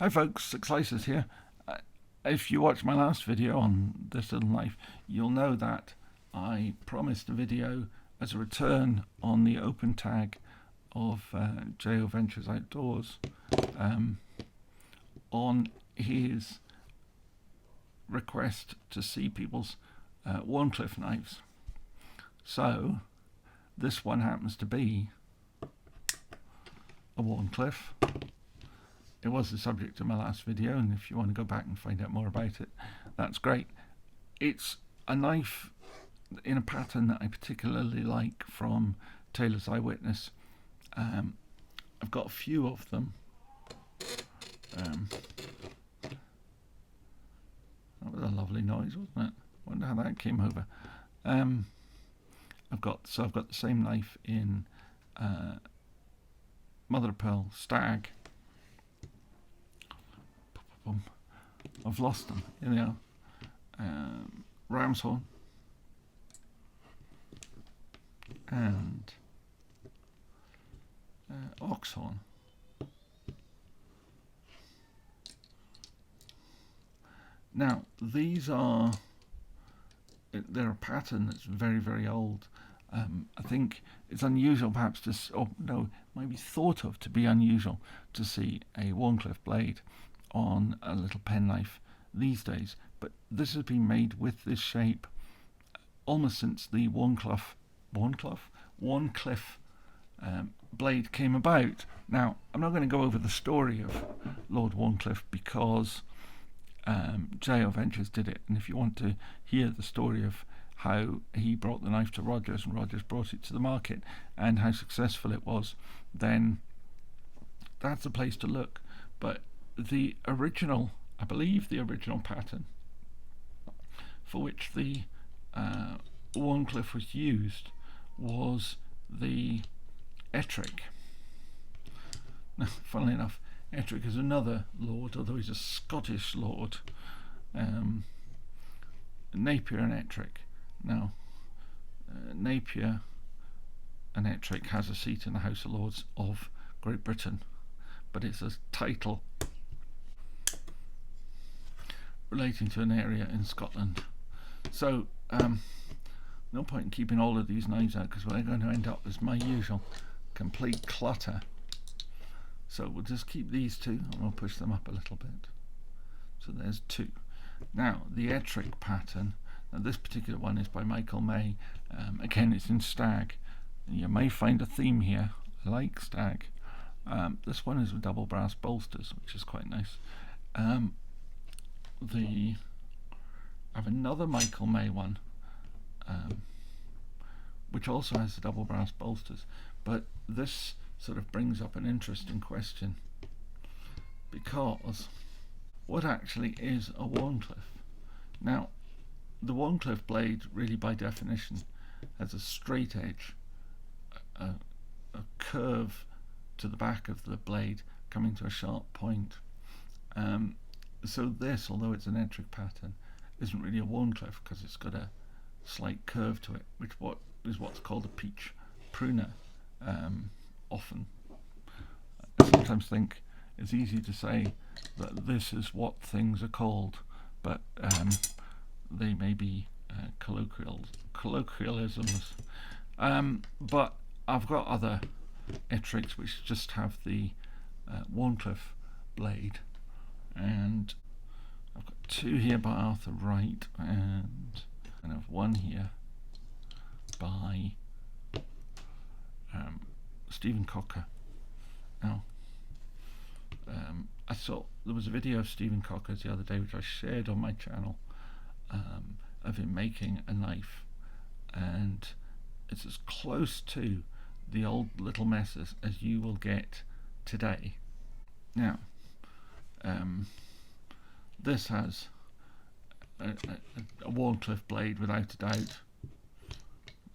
Hi folks, Slices here. If you watched my last video on this little knife, you'll know that I promised a video as a return on the open tag of J.O. Ventures Outdoors on his request to see people's Cliffe knives. So this one happens to be a Cliffe. It was the subject of my last video, and if you want to go back and find out more about it, that's great. It's a knife in a pattern that I particularly like from Taylor's Eyewitness. I've got a few of them. That was a lovely noise, wasn't it? Wonder how that came over. I've got the same knife in mother of pearl stag. I've lost them. Here they are. Ram's horn and ox horn. Now they're a pattern that's very, very old. I think it's unusual perhaps maybe thought of to be unusual to see a Cliffe blade on a little penknife these days, but this has been made with this shape almost since the Cliffe blade came about. Now I'm not going to go over the story of Lord Cliffe because J.O. Ventures did it, and if you want to hear the story of how he brought the knife to Rogers and Rogers brought it to the market and how successful it was, then that's the place to look. But the original, I believe the original pattern for which the Cliffe was used was the Ettrick. Now, funnily enough, Ettrick is another lord, although he's a Scottish lord. Napier and Ettrick. Now, Napier and Ettrick has a seat in the House of Lords of Great Britain, but it's a title relating to an area in Scotland. So no point in keeping all of these knives out because we're going to end up as my usual complete clutter. So we'll just keep these two and we'll push them up a little bit. So there's two. Now the Ettrick pattern, now this particular one is by Michael May. Again, it's in stag. You may find a theme here. I like stag. This one is with double brass bolsters, which is quite nice. I have another Michael May one, which also has the double brass bolsters, but this sort of brings up an interesting question, because what actually is a Cliffe? Now, the Cliffe blade really by definition has a straight edge, a curve to the back of the blade coming to a sharp point. So this, although it's an Ettrick pattern, isn't really a Cliffe because it's got a slight curve to it, which is what's called a peach pruner. Often, I sometimes think it's easy to say that this is what things are called, but they may be colloquialisms. But I've got other Ettricks which just have the Cliffe blade, and I've got two here by Arthur Wright, and I have one here by Stephen Cocker. Now, I saw there was a video of Stephen Cocker's the other day which I shared on my channel of him making a knife, and it's as close to the old Little Messes as you will get today. Now, this has a Cliffe blade without a doubt.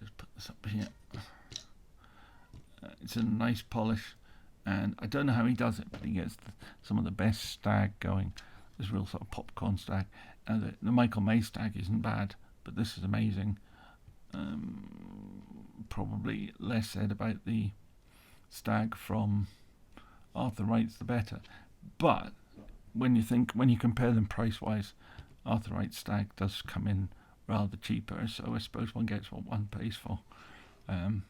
Just put this up here. It's a nice polish, and I don't know how he does it, but he gets some of the best stag going. This real sort of popcorn stag. And the Michael May stag isn't bad, but this is amazing. Probably less said about the stag from Arthur Wright's the better. But when you compare them price wise, Arthur Wright Stag does come in rather cheaper, so I suppose one gets what one pays for. And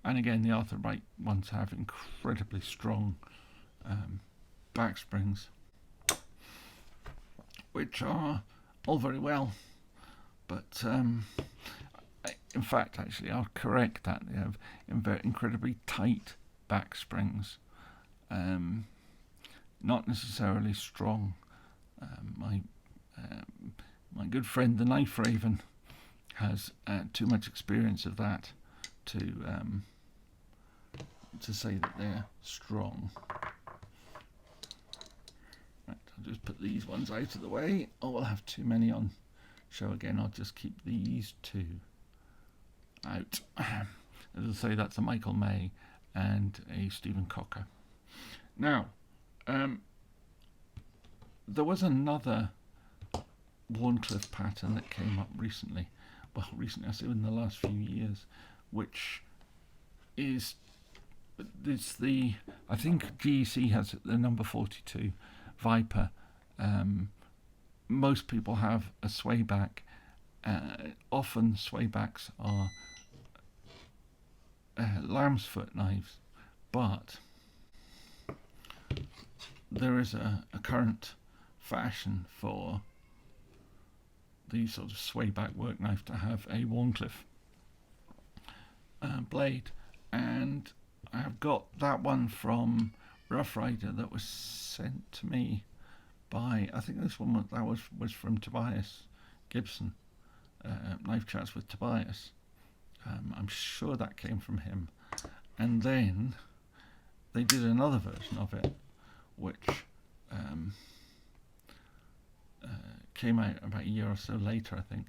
again, the Arthur Wright ones have incredibly strong back springs, which are all very well, but in fact, actually, I'll correct that. They have incredibly tight back springs, not necessarily strong. My good friend the Knife Raven has too much experience of that to say that they're strong. Right, I'll just put these ones out of the way. Oh, we'll have too many on show again. I'll just keep these two out. As I say, that's a Michael May and a Stephen Cocker. Now, there was another Warncliffe pattern that came up recently. Well, recently, I say in the last few years, which is I think GEC has the number 42 Viper. Most people have a swayback. Often swaybacks are lamb's foot knives, but there is a current fashion for the sort of swayback work knife to have a Warncliffe blade, and I have got that one from Rough Rider that was sent to me by, I think this one was from Tobias Gibson, Knife Chats with Tobias. I'm sure that came from him, and then they did another version of it, which came out about a year or so later, I think,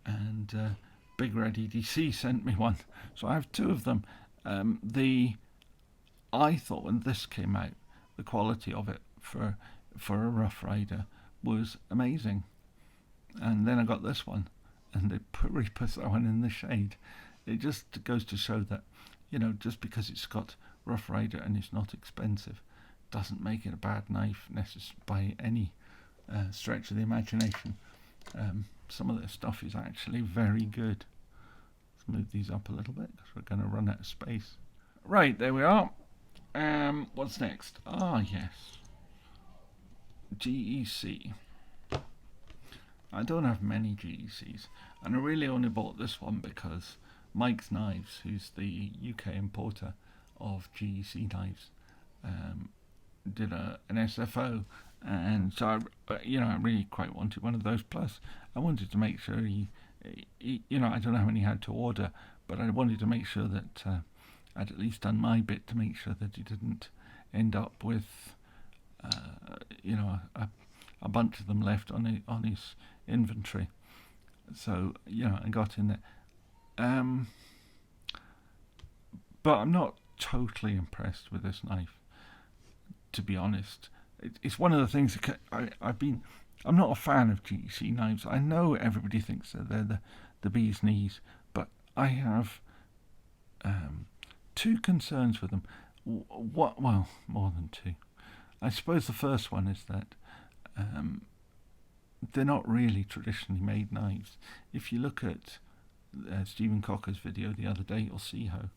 and Big Red EDC sent me one, so I have two of them. I thought when this came out, the quality of it for a Rough Rider was amazing, and then I got this one, and they really puts that one in the shade. It just goes to show that, just because it's got Rough Rider and it's not expensive, doesn't make it a bad knife by any stretch of the imagination. Some of this stuff is actually very good. Let's move these up a little bit because we're going to run out of space. Right, there we are. What's next? Yes. GEC. I don't have many GECs, and I really only bought this one because Mike's Knives, who's the UK importer of GEC knives, did an SFO, and so I really quite wanted one of those. Plus, I wanted to make sure he I don't know how many he had to order, but I wanted to make sure that I'd at least done my bit to make sure that he didn't end up with a bunch of them left on his inventory. So I got in there, but I'm not totally impressed with this knife, to be honest. It's one of the things that I'm not a fan of GEC knives. I know everybody thinks that they're the bee's knees, but I have two concerns with them. Well, more than two. I suppose the first one is that they're not really traditionally made knives. If you look at Stephen Cocker's video the other day, you'll see how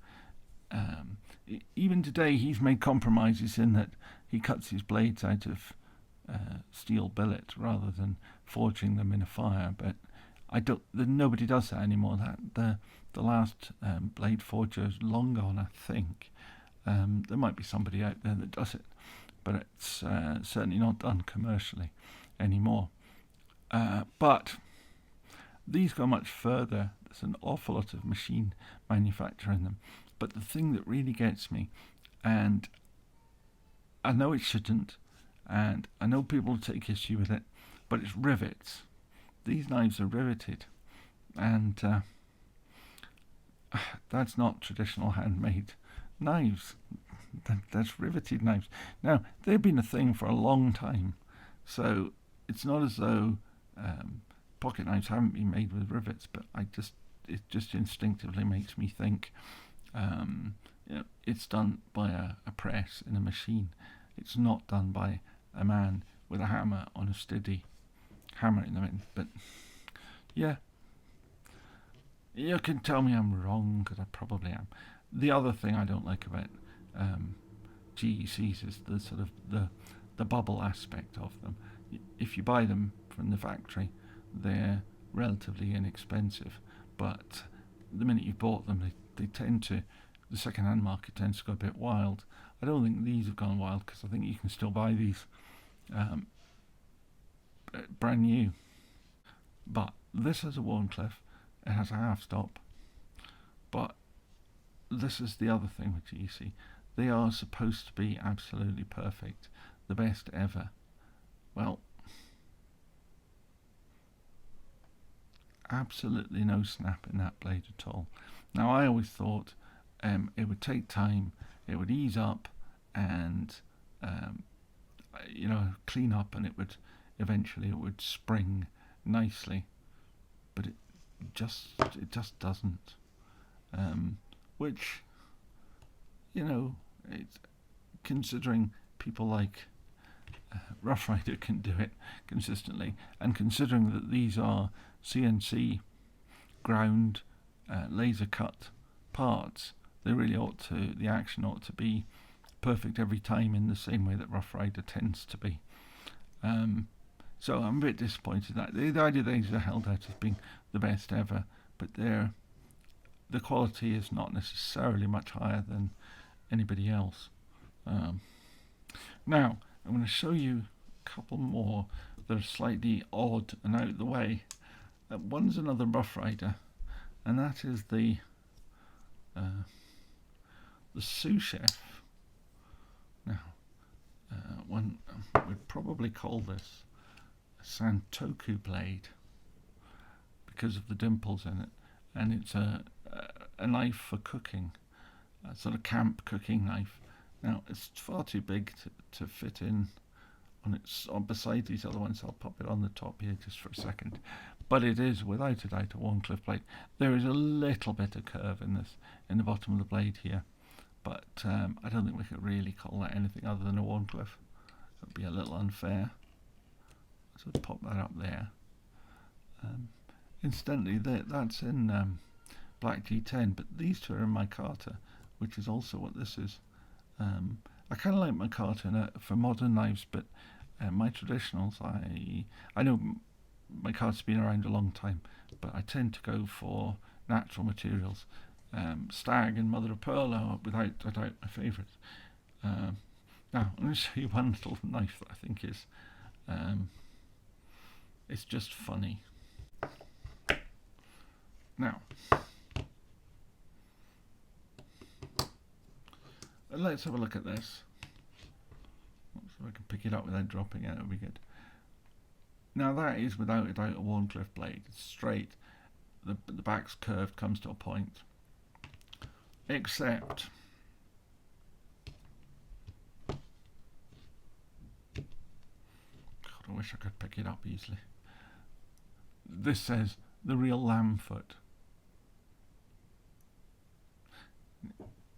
even today he's made compromises in that he cuts his blades out of steel billet rather than forging them in a fire. But nobody does that anymore. That the last blade forger is long gone, I think. There might be somebody out there that does it, but it's certainly not done commercially anymore. But these go much further. There's an awful lot of machine manufacture in them. But the thing that really gets me, and I know it shouldn't, and I know people take issue with it, but it's rivets. These knives are riveted, and that's not traditional handmade knives. That's riveted knives. Now, they've been a thing for a long time, so it's not as though pocket knives haven't been made with rivets, but it just instinctively makes me think it's done by a press in a machine. It's not done by a man with a hammer on a steady, hammering them in. But yeah, you can tell me I'm wrong, because I probably am. The other thing I don't like about GECs is the sort of the bubble aspect of them. If you buy them from the factory, they're relatively inexpensive, but the minute you've bought them, they tend to, the second-hand market tends to go a bit wild. I don't think these have gone wild, because I think you can still buy these brand new. But this is a Cliffe. It has a half stop. But this is the other thing with GEC. They are supposed to be absolutely perfect, the best ever. Well, absolutely no snap in that blade at all. Now, I always thought it would take time, it would ease up, and clean up, and it would eventually spring nicely. But it just doesn't. Which, it's, considering people like Rough Rider can do it consistently, and considering that these are CNC ground laser cut parts, the action ought to be perfect every time, in the same way that Rough Rider tends to be. So I'm a bit disappointed that the idea these are held out as being the best ever, but the quality is not necessarily much higher than anybody else. Now, I'm going to show you a couple more that are slightly odd and out of the way. One's another Rough Rider, and that is the sous chef. Now, one would probably call this a Santoku blade because of the dimples in it, and it's a knife for cooking, a sort of camp cooking knife. Now, it's far too big to fit in on beside these other ones. I'll pop it on the top here just for a second. But it is, without a doubt, a Cliffe blade. There is a little bit of curve in the bottom of the blade here, but I don't think we could really call that anything other than a Cliffe. It would be a little unfair. So pop that up there. Incidentally, that's in Black G10, but these two are in micarta, which is also what this is. I kind of like micarta for modern knives, but my traditionals, I know micarta's been around a long time, but I tend to go for natural materials. Stag and mother of pearl are without a doubt my favourites. Now I'm going to show you one little knife that I think is it's just funny. Now, let's have a look at this. So I can pick it up without dropping it, it'll be good. Now that is without a doubt a Cliffe blade. It's straight, the back's curved, comes to a point. Except God, I wish I could pick it up easily. This says the real lamb foot.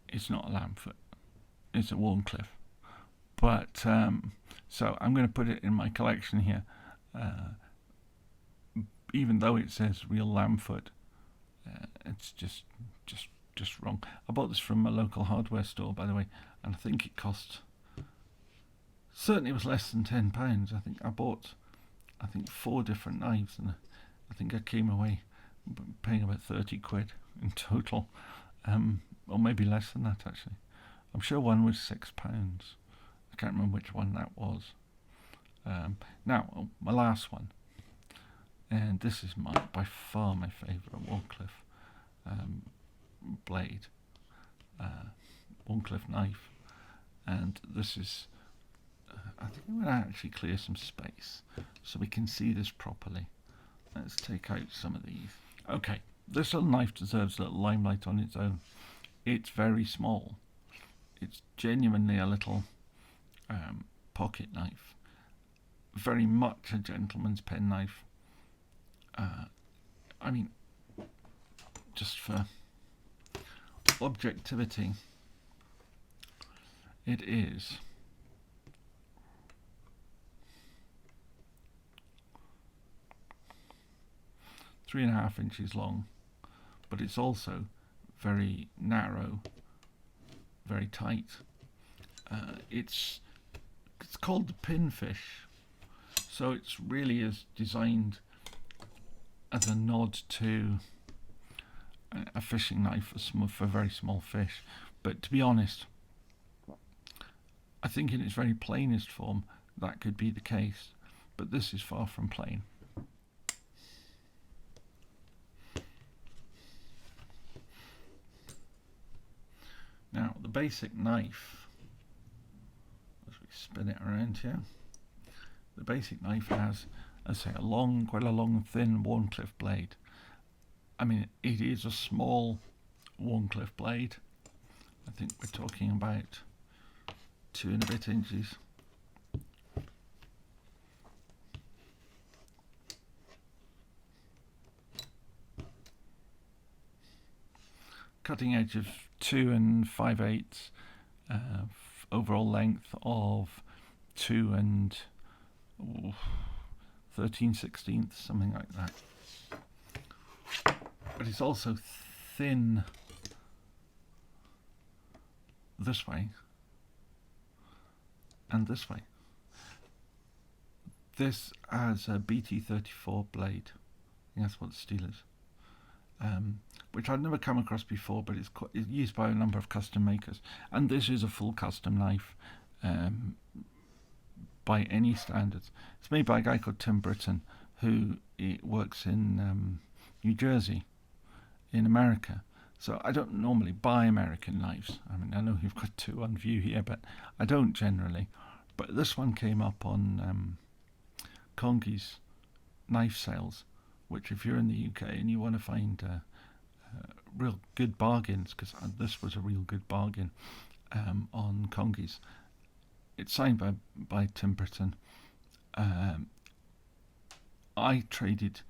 It's not a lamb foot. It's a Cliffe. But so I'm going to put it in my collection here. Even though it says real lamb foot, it's just wrong. I bought this from a local hardware store, by the way, and I think it cost, certainly it was less than £10. I think I bought 4 different knives, and I think I came away paying about 30 quid in total, or maybe less than that actually. I'm sure one was £6. I can't remember which one that was. Now, my last one, and this is by far my favourite Cliffe blade, Cliffe knife, and this is, I think I'm going to actually clear some space so we can see this properly. Let's take out some of these. Okay, this little knife deserves a little limelight on its own. It's very small. It's genuinely a little pocket knife. Very much a gentleman's pen knife. I mean, just for objectivity, it is 3.5 inches long, but it's also very narrow, very tight. It's called the pinfish, so it's really is designed as a nod to a fishing knife for very small fish. But to be honest, I think in its very plainest form that could be the case, but this is far from plain. Now the basic knife, as we spin it around here, the basic knife has, as I say, quite a long, thin Wharncliffe blade. I mean, it is a small Wharncliffe blade. I think we're talking about 2 and a bit inches. Cutting edge of 2 5/8, overall length of 2 13/16, something like that. But it's also thin this way and this way. This has a BT34 blade. I think that's what the steel is. Which I've never come across before, but it's used by a number of custom makers. And this is a full custom knife by any standards. It's made by a guy called Brittain, who works in New Jersey, in America. So I don't normally buy American knives. I mean, I know you've got 2 on view here, but I don't generally. But this one came up on Congi's knife sales, which if you're in the UK and you want to find real good bargains, because this was a real good bargain on Congi's. It's signed by Brittain. I traded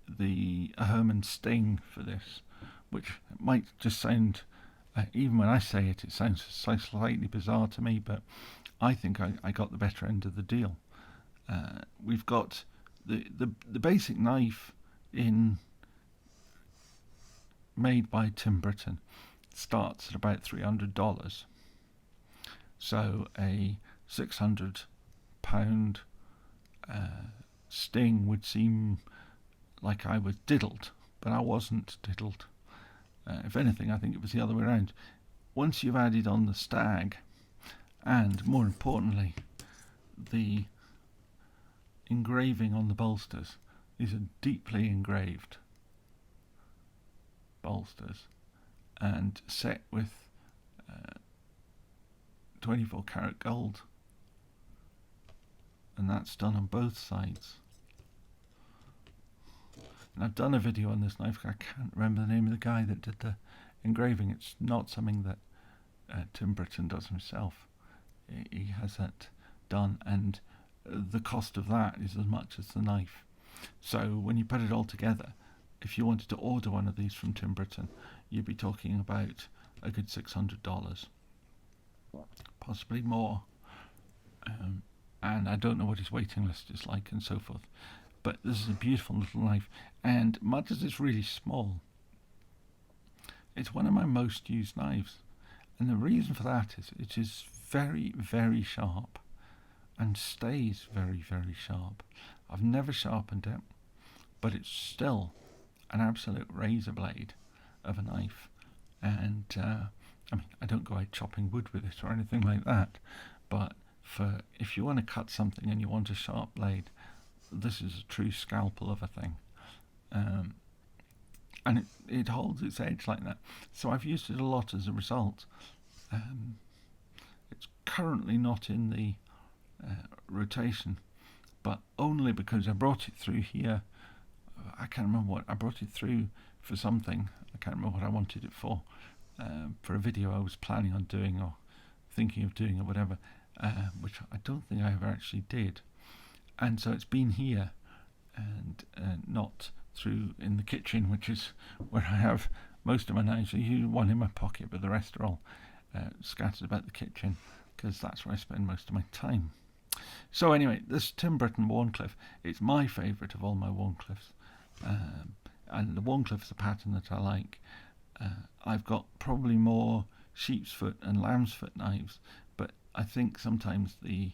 the Herman Sting for this, which might just sound, even when I say it, it sounds slightly bizarre to me, but I think I got the better end of the deal. We've got the basic knife made by Brittain starts at about $300. So a 600-pound Sting would seem like I was diddled, but I wasn't diddled. If anything, I think it was the other way around. Once you've added on the stag, and more importantly, the engraving on the bolsters, these are deeply engraved bolsters and set with 24 karat gold, and that's done on both sides. And I've done a video on this knife. I can't remember the name of the guy that did the engraving. It's not something that Brittain does himself. He has that done, and the cost of that is as much as the knife. So when you put it all together, if you wanted to order one of these from Brittain, you'd be talking about a good $600, possibly more. And I don't know what his waiting list is like and so forth. But this is a beautiful little knife, and much as it's really small, it's one of my most used knives. And the reason for that is it is very, very sharp and stays very, very sharp. I've never sharpened it, but it's still an absolute razor blade of a knife. And I mean, I don't go out chopping wood with it or anything like that, but if you want to cut something and you want a sharp blade, this is a true scalpel of a thing. And it holds its edge like that. So I've used it a lot as a result. It's currently not in the rotation, but only because I brought it through here. I can't remember what I brought it through for something. I can't remember what I wanted it for a video I was planning on doing or thinking of doing or whatever, which I don't think I ever actually did. And so it's been here and not through in the kitchen, which is where I have most of my knives. I use one in my pocket, but the rest are all scattered about the kitchen because that's where I spend most of my time. So anyway, this Brittain Wharncliffe, it's my favourite of all my Wharncliffes. and the Warncliffe is a pattern that I like. I've got probably more sheep's foot and lamb's foot knives, but I think sometimes the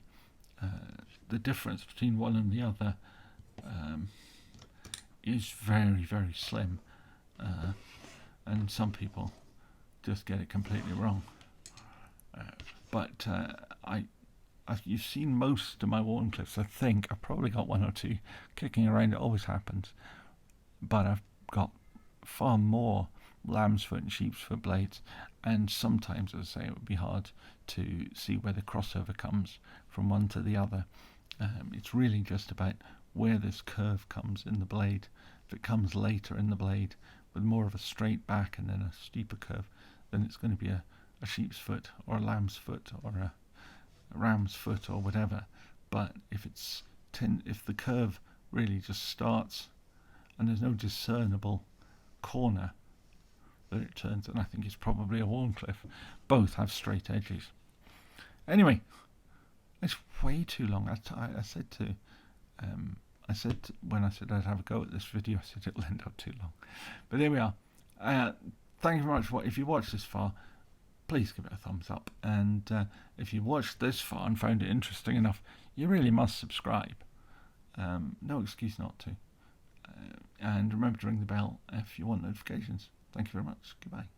difference between one and the other is very, very slim, and some people just get it completely wrong. But you've seen most of my Warncliffes. I think I've probably got one or two kicking around. It always happens, but I've got far more lamb's foot and sheep's foot blades, and sometimes, as I say, it would be hard to see where the crossover comes from one to the other. It's really just about where this curve comes in the blade. If it comes later in the blade with more of a straight back and then a steeper curve, then it's going to be a sheep's foot or a lamb's foot or a ram's foot or whatever. But if the curve really just starts and there's no discernible corner that it turns, then I think it's probably a Warncliffe. Both have straight edges. Anyway, it's way too long. I said when I said I'd have a go at this video, I said it'll end up too long. But there we are. Thank you very much. If you watched this far, please give it a thumbs up. And if you watched this far and found it interesting enough, you really must subscribe. No excuse not to. And remember to ring the bell if you want notifications. Thank you very much. Goodbye.